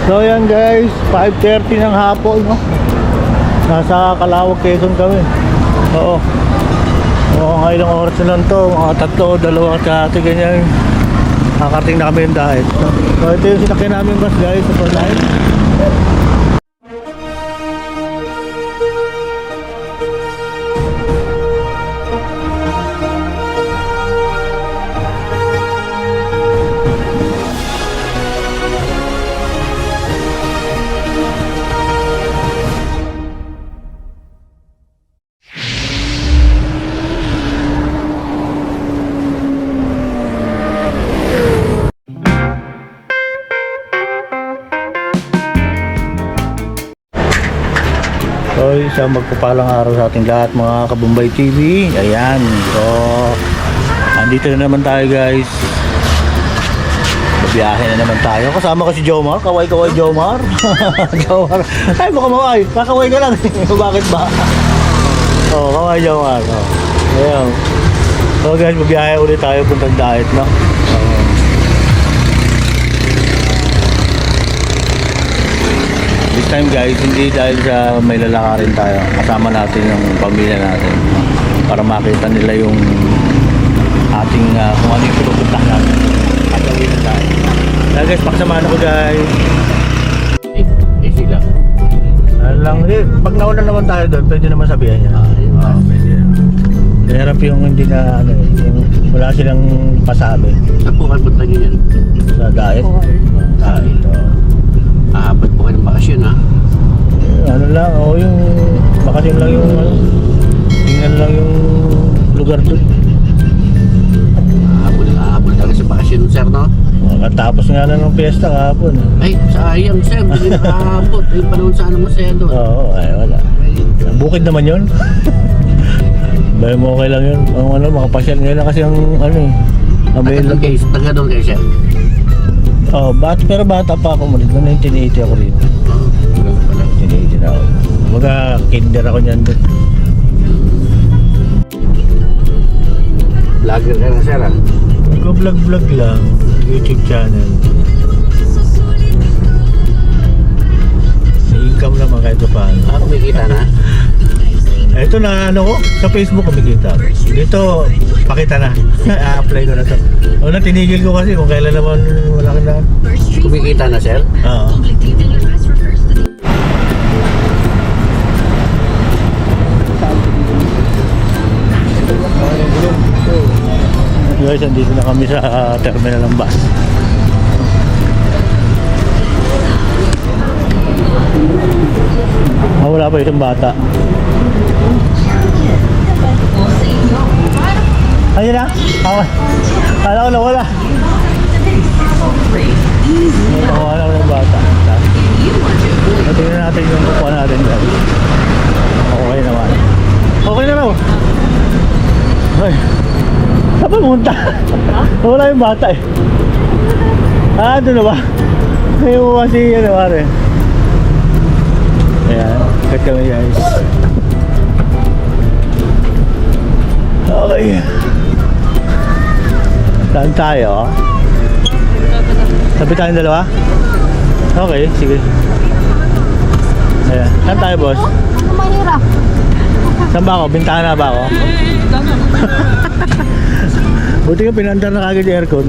So yan guys, 5:30 ng hapon, no? Nasa Calauag, Quezon kami. Oo. Mga ilang oras na lang to, mga 3 o 2 kati ganyan. Nakarating na kami yung diet, no? So ito yung sinakyan namin bus guys, sa Superline. So isang magpapalang araw sa ating lahat mga Kabumbay TV. Ayan. So andito na naman tayo guys. Babiyahe na naman tayo. Kasama ko si Jomar. Kaway Jomar. Jomar. Ay baka maway. Kakaway ka lang. Bakit ba? Oh, kaway Jomar. Oh. Ayan. So guys, babiyahe ulit tayo puntang diet, no? This time guys, hindi dahil sa may lalakarin tayo, kasama natin yung pamilya natin para makita nila yung ating kung ano yung pinupuntahan natin at gawin na tayo. Kaya guys, pakasamahan ako guys. Easy lang. Lang, pag nauna naman tayo doon, pwede naman sabihan niya. Pwede. Hirap yung hindi na yung wala silang pasabi. Saan po kayo punta nyo yan? Sa diet. Ito. Ba't po kayo ng bakasyon ha? Ano lang, yung bakasyon lang yung tingnan lang yung lugar doon. Ahabol talaga sa bakasyon sir, no? Katapos nga na ng piyesta kahapon. Ay, sayang sir, hindi nakahabot. Yung panahon sana masaya doon. Oo, ay wala. Bukid naman yun. Bayo mo okay lang yun. Ang makapasyal ngayon lang kasi ang Taga doon kayo sir? Oh, pero bata pa ako mo dito. 1980 ako rito. 1980 na ako. Mga kinder ako niyan doon. Vlogger ka na sir ha? Nag-vlog lang. YouTube channel. May income naman kahit paano. Kumikita na? Ito na ko, sa Facebook kumikita. Dito, pakita na. A-apply ko na to. Una, tinigil ko kasi kung kailan naman wala ka na. Kumikita na sir? Oo. Guys, andito na kami sa terminal ng bus. Wala pa isang bata. Ayun na? Kala ko na wala. Wala ng bata. Tingnan natin yung kukuha natin guys. Okay naman. Okay na raw. Ay. Saan pa munta? Wala yung bata eh. Doon na ba? Ngayon kasi pare. Ayan. Kat kami guys. Okay. Saan tayo? Sabi tayong dalawa? Okay, sige. Ayan. Saan tayo boss? Manira. Saan ba ako? Bintana ba ako? Buti nga pinandar na kagad yung aircon.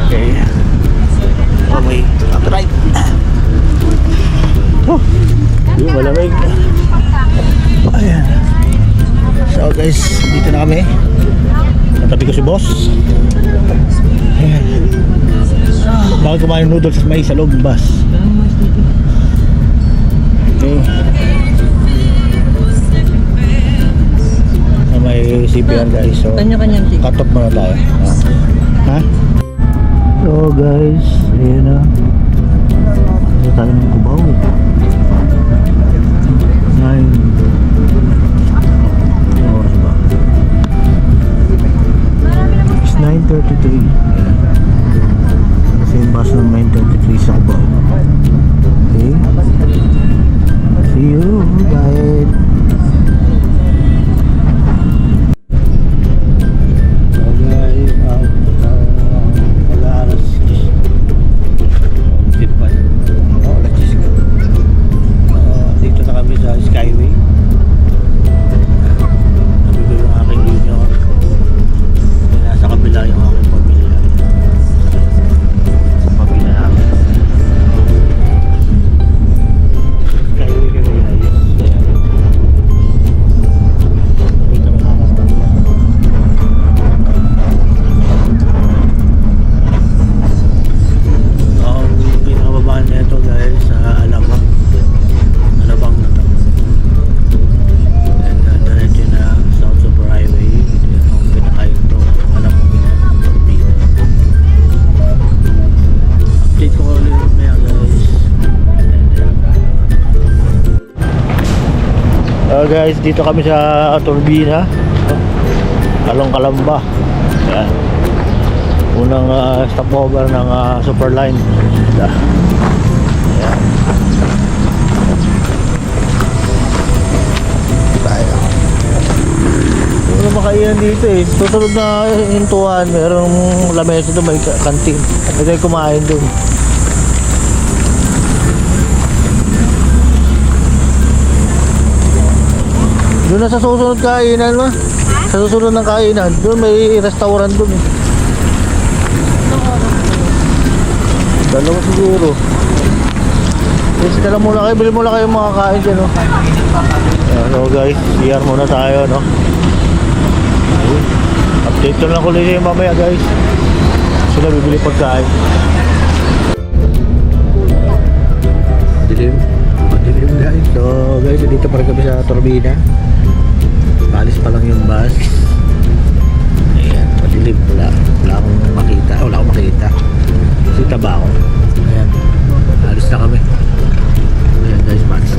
Okay. Okay. Right. Oh, yun malamig. Ayan. So guys, dito na kami. Natabi ko si boss. Ayan. Bakit kumain noodles may sa loob ng bus. Okay. May CPR guys. So Kanya-kanyang ticket. cut off muna tayo. Ha? So guys, ayan na. Ito tayo ng Cubao. 9:33. Kasi yung bus ng 9:33 sa Cubao. Okay. See you. Bye. guys, dito kami sa Turbina, Along Calamba. Yan. Unang stopover ng Superline. Yan. Tayo. Wala makainan dito eh. Susunod na hintuan, merong lamesa doon, may kantin. Pwede kumain doon. Doon na sa susunod kainan ma. Sa susunod ng kainan, doon may restaurant doon eh. Dalawa siguro. Yes, tala muna kayo, bili muna kayo mga kain dyan no. Ano guys, CR muna tayo no. Update ko lang ko ulit yung mamaya guys. Sila bibili pagkain. Dilim guys. So guys, dito pa rin kami sa Turbina. Palis pa lang yung bus. Ayan, madilim. Wala akong makita. Wala akong makita. Kita ba ako? Ayan. Alis na kami. Ayan guys, bus.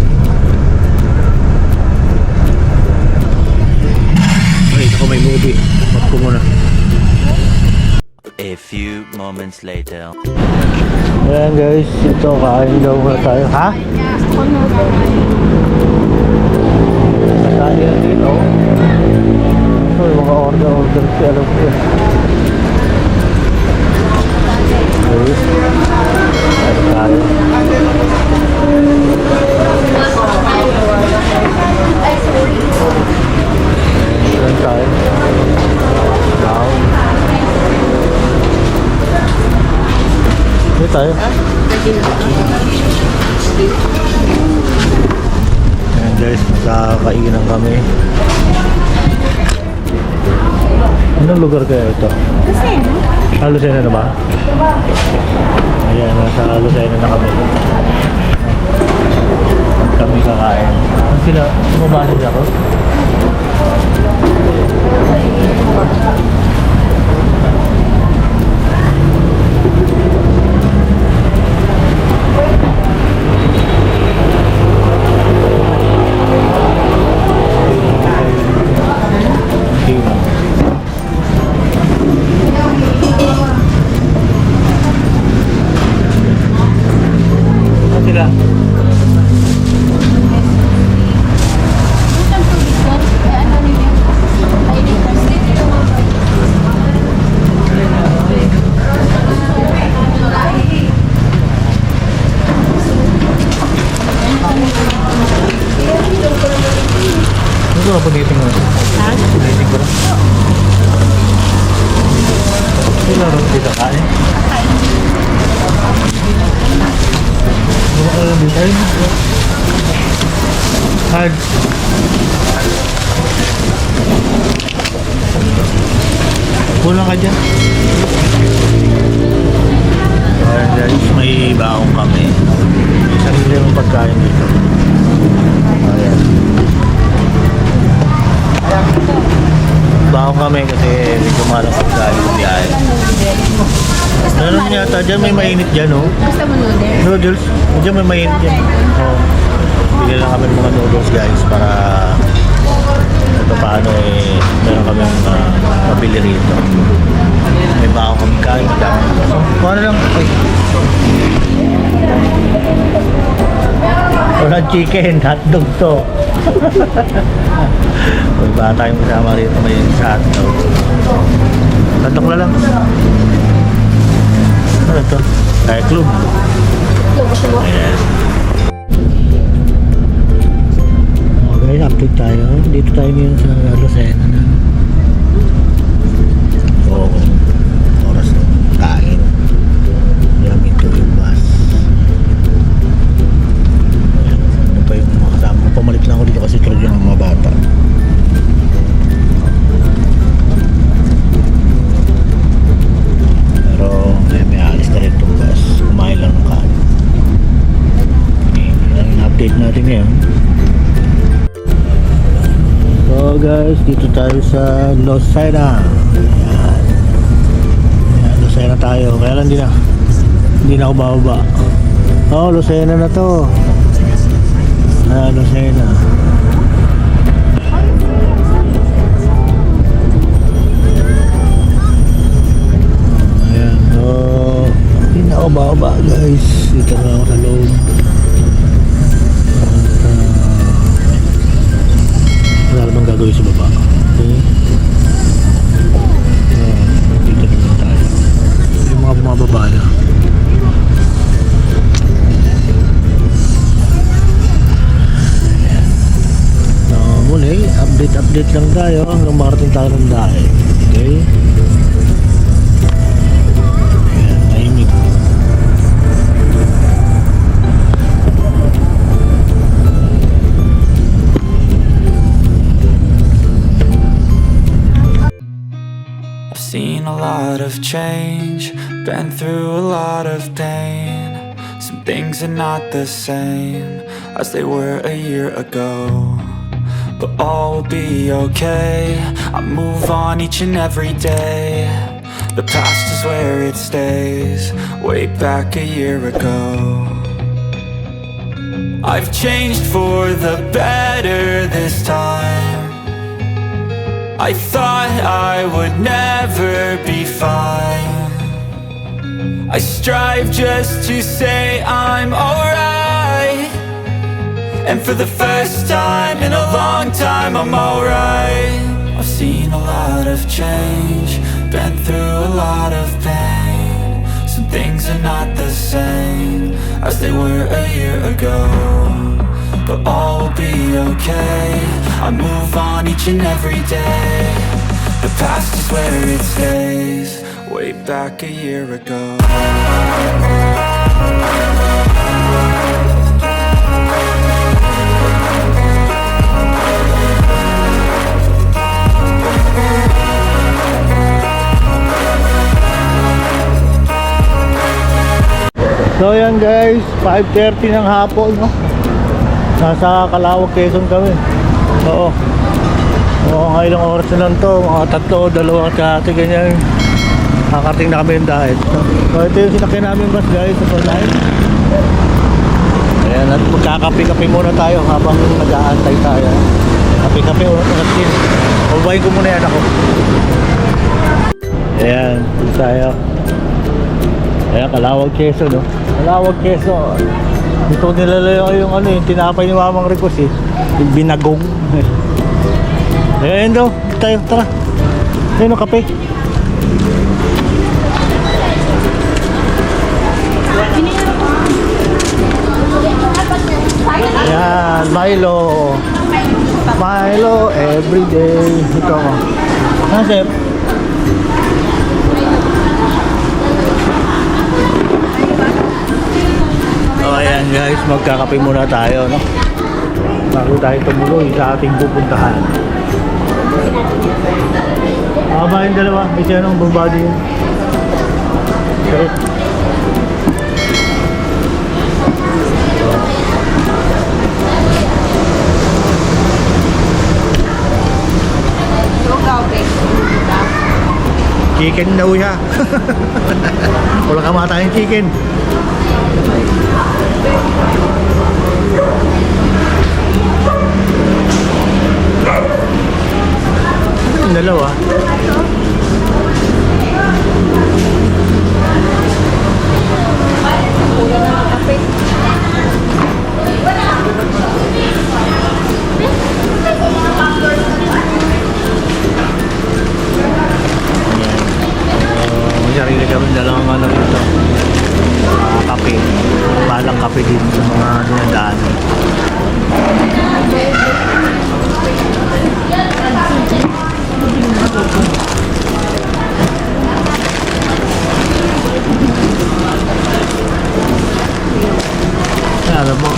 Ay, ako may movie. Mat ko muna. A few moments later. Ayan guys, ito kain daw muna tayo. Ha? Kain yan dito. So, yung mga order siya alam ko. Okay. Kain tayo. Kain tayo. Wow. Dito tayo. Ayan guys, nakakainan kami. Anong lugar kaya ito? Lucena. Lucena na ba? Ayan, nasa Lucena na kami. Kami kakain. Ang sila, sumabalig ako. Sila. Ito na punitin mo. Punitin ko na. Sila rin dito kain. Ano ka lang dito? Hard. Kulang ka dyan. Ayan guys, may baong kami. May sarili mong pagkain dito. Ayan. Baong kami kasi medyo mahal ang pagkain ng biyahe. Meron yata dyan, may mainit dyan oh. Basta mo noodles. Noodles? Diyan may mainit dyan. Oh. Bigyan lang kami ng mga noodles guys para ito paano eh meron kami mabili rito. May baka kami kain lang. Kung ano lang? Ay. Walang chicken, hotdog to. May baka tayong kasama rito may sa hotdog. Hotdog na lang. Ano to? Kaya club. Ayan. Okay, update tayo. Dito tayo ngayon sa Lucena na. Oo. Oras na kain. Yamin to yung bus. Ayan. Ano pa yung mga kasama ko? Pamalit lang ako dito kasi tulad yung mga bata. May alis na rin itong bus. Kumain lang ng kain. Yan ang update natin ngayon. So guys, dito tayo sa Lucena. Ayan. Ayan, Lucena tayo. Kaya lang hindi na ako bababa. Oh, Lucena na to. Lucena. ako baba guys. Dito na ako sa loob. Wala namang gagawin sa baba. Okay. Dito naman tayo. Yung mga bumababa na. Muli, update lang tayo hanggang makarating tayo ng dahil. Okay? Ayan, tahimik. I've seen a lot of change, been through a lot of pain. Some things are not the same as they were a year ago, but all will be okay. I move on each and every day. The past is where it stays, way back a year ago. I've changed for the better this time. I thought I would never be fine. I strive just to say I'm alright, and for the first time in a long time I'm alright. I've seen a lot of change, been through a lot of pain. Some things are not the same as they were a year ago, but all will be okay. I move on each and every day. The past is where it stays, way back a year ago. So yan guys, 5:30 ng hapon, no? Nasa Calauag, Quezon kami. Oo. Mga ilang oras na lang to, mga 3 o 2 kati ganyan. Nakarating na kami yung dahil. So ito yung sinakyan namin bus guys sa Paglain. Ayan, at magkakape-kape muna tayo habang nag-aantay tayo. Kape-kape o natin. Pabayin ko muna yan ako. Ayan, dito tayo. Ayan, Calauag, Quezon, no? Calauag, Quezon. Dito nilalayo yung ano, yung tinapay ni Mamang Ricos eh. Yung binagong. Ayan daw, tayo, tara. Ayan o, kape. Ayan, Milo. Milo everyday. Ito mo. Ah, Sep. So ayan guys, magkakape muna tayo, no? Bago tayo tumuloy sa ating pupuntahan. Ba yung dalawa? May siya nung bumabody yun. Okay. Chicken daw siya. Wala ka matayang chicken. Yung dalawa. Sarili kami dalawang ano rito, kape, balang kape dito sa mga dinadaan. Alam mo,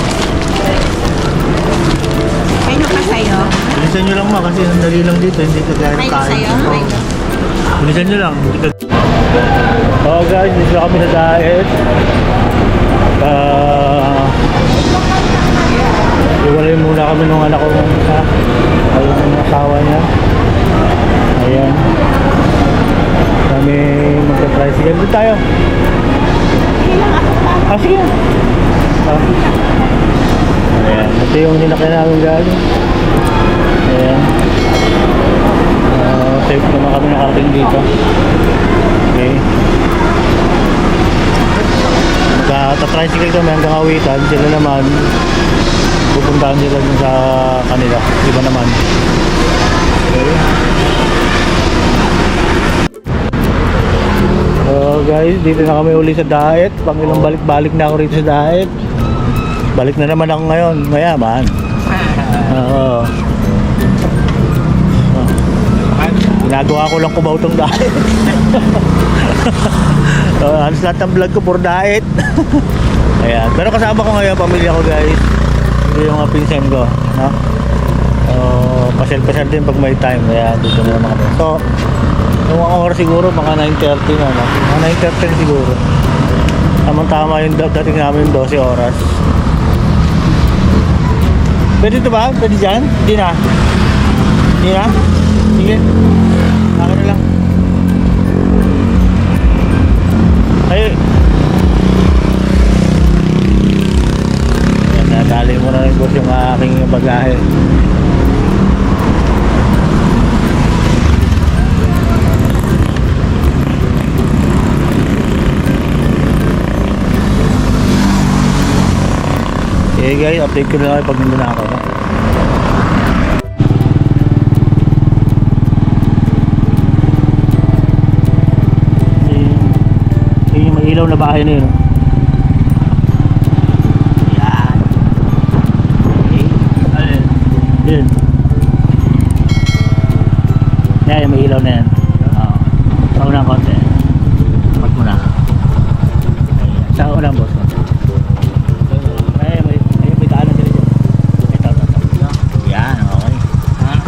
Ano ka sa'yo? bilisan nyo lang ma kasi sandali lang dito, hindi ka gaya ng Ano kain. sa'yo? Oo. Ano? Bilisan nyo lang. Oh guys, dito na kami sa diet. Iwalay muna kami nung anak ko ng isa. Ayun yung asawa niya. Ayan. Kami magka-tricycle. Doon tayo. Ah, sige. Ayan. Ito yung hinakay namin galing. Ayan. Safe naman kami nakarating dito. Okay. Tatricycle kami hanggang Awitan. Sila naman pupuntahan nila dun sa kanila. Iba naman. Okay. So guys, dito na kami uli sa Daet. Pangilang balik-balik na ako rito sa Daet. Balik na naman ako ngayon. Mayaman. Oo. Ginagawa ko lang kubaw tong Daet. Halos lahat ng vlog ko puro Daet. Ayan. Pero kasama ko ngayon pamilya ko guys. Ito yung mga pinsan ko, no? Pasyal-pasyal din pag may time. Kaya dito na naman kami. So, yung mga oras siguro mga 9:30 na, no? Mga 9:30 siguro. Tamang-tama yung dating namin 12 oras. Pwede ito ba? Pwede dyan? Hindi na. Hindi na? Sige. Akin na lang. Ay. Yan, nadali mo na rin boss yung aking bagahe. Okay guys, update ko na lang pag nandun na ako, no? Yung may ilaw na bahay na yun, no? Yan. Okay. Ayun. Yun. Yan, yung may ilaw na yan. Oo. Sa unang konti. Pag mo na. Ayan. Sa unang boss konti.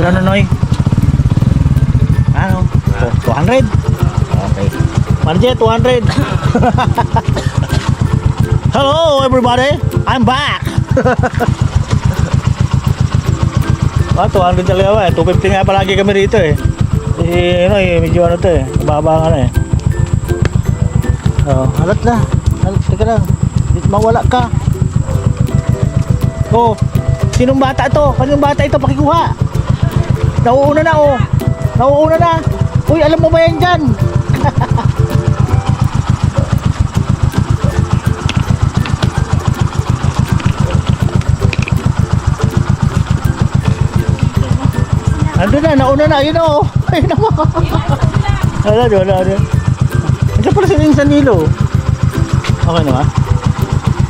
Ano Noy? Ano? 200? Okay. Marje, 200. Hello everybody, I'm back. 200 talaga ba? 250 nga palagi kami rito eh. Medyo ano to eh. Mababa nga na eh. Halat na. Teka lang. Mawala ka. Oh, sinong bata ito? Kanyung bata ito? Pakikuha. Nauuna na oh. Nauuna na. Uy, alam mo ba yan dyan? Andun na, nauna na. Ayun oh. Ayun na mo. Wala. Andiyan pala sila yung Sanilo. Okay naman.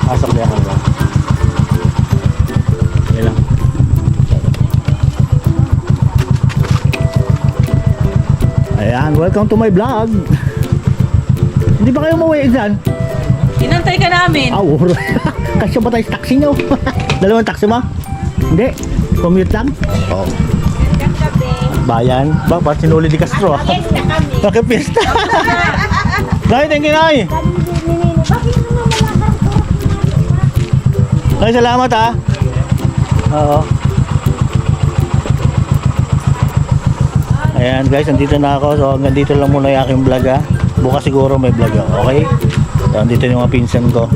Pasok niya ako ba? Yan lang. Ayan, welcome to my vlog. Hindi ba kayo umuwi dyan? Inantay ka namin. Uro. Kasi ba tayo sa taxi nyo? Dalawang taxi mo? Hindi. Commute lang? Oo. Bayan. Ba, ba't sinuli di Castro? Bakit pista? Nay, thank you, Nay. Nay, salamat ha. Oo. Ayan guys, nandito na ako. So hanggang dito lang muna yung aking vlog ha. Bukas siguro may vlog ako, okay? So nandito yung mga pinsan ko.